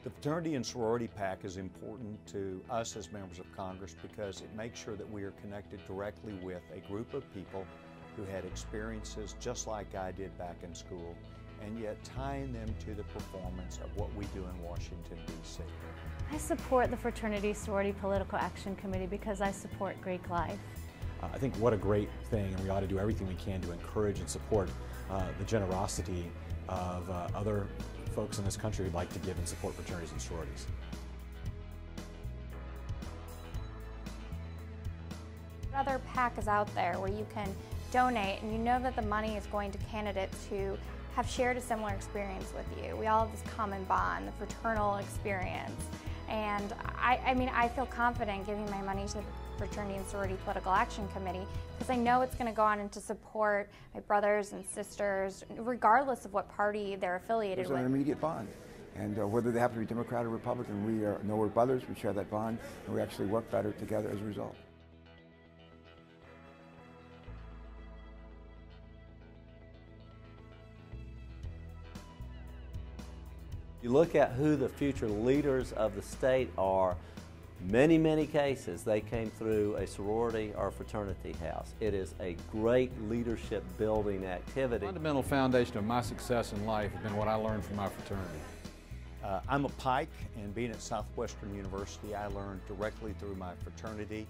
The Fraternity and Sorority PAC is important to us as members of Congress because it makes sure that we are connected directly with a group of people who had experiences just like I did back in school, and yet tying them to the performance of what we do in Washington, D.C. I support the Fraternity Sorority Political Action Committee because I support Greek life. I think what a great thing, and we ought to do everything we can to encourage and support the generosity of other folks in this country who'd like to give and support fraternities and sororities. Other PAC is out there where you can donate and you know that the money is going to candidates who have shared a similar experience with you. We all have this common bond, the fraternal experience. And I feel confident giving my money to the Fraternity and Sorority Political Action Committee because I know it's going to go on and to support my brothers and sisters, regardless of what party they're affiliated with. There's an immediate bond. And whether they happen to be Democrat or Republican, we know we're brothers, we share that bond, and we actually work better together as a result. You look at who the future leaders of the state are, many cases they came through a sorority or a fraternity house. It is a great leadership building activity. The fundamental foundation of my success in life has been what I learned from my fraternity. I'm a Pike, and being at Southwestern University, I learned directly through my fraternity,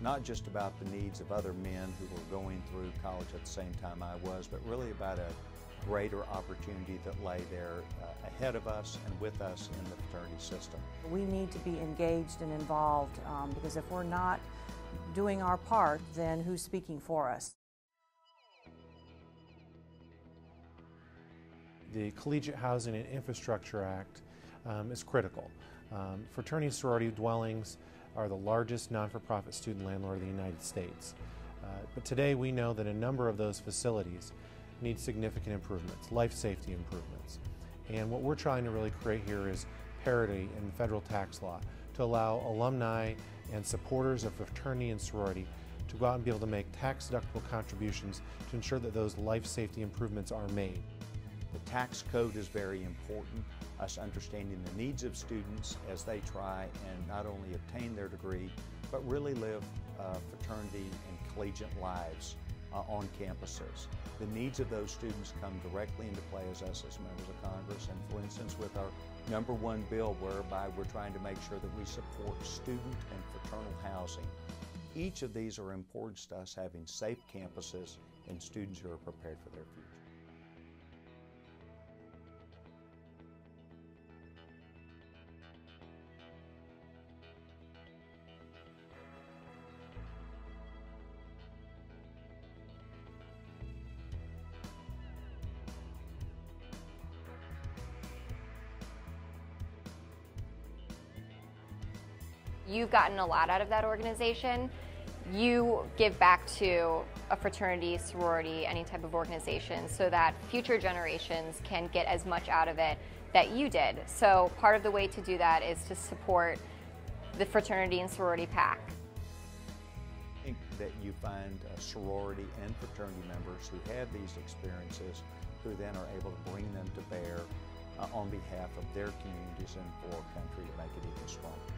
not just about the needs of other men who were going through college at the same time I was, but really about a greater opportunity that lay there ahead of us and with us in the fraternity system. We need to be engaged and involved because if we're not doing our part, then who's speaking for us? The Collegiate Housing and Infrastructure Act is critical. Fraternity and sorority dwellings are the largest non-for-profit student landlord of the United States. But today we know that a number of those facilities need significant improvements, life safety improvements. And what we're trying to really create here is parity in federal tax law to allow alumni and supporters of fraternity and sorority to go out and be able to make tax-deductible contributions to ensure that those life safety improvements are made. The tax code is very important, us understanding the needs of students as they try and not only obtain their degree, but really live fraternity and collegiate lives on campuses. The needs of those students come directly into play as us as members of Congress, and for instance with our #1 bill whereby we're trying to make sure that we support student and fraternal housing. Each of these are important to us, having safe campuses and students who are prepared for their future. You've gotten a lot out of that organization. You give back to a fraternity, sorority, any type of organization so that future generations can get as much out of it that you did. So part of the way to do that is to support the Fraternity and Sorority PAC. I think that you find sorority and fraternity members who have these experiences who then are able to bring them to bear on behalf of their communities and for our country to make it even stronger.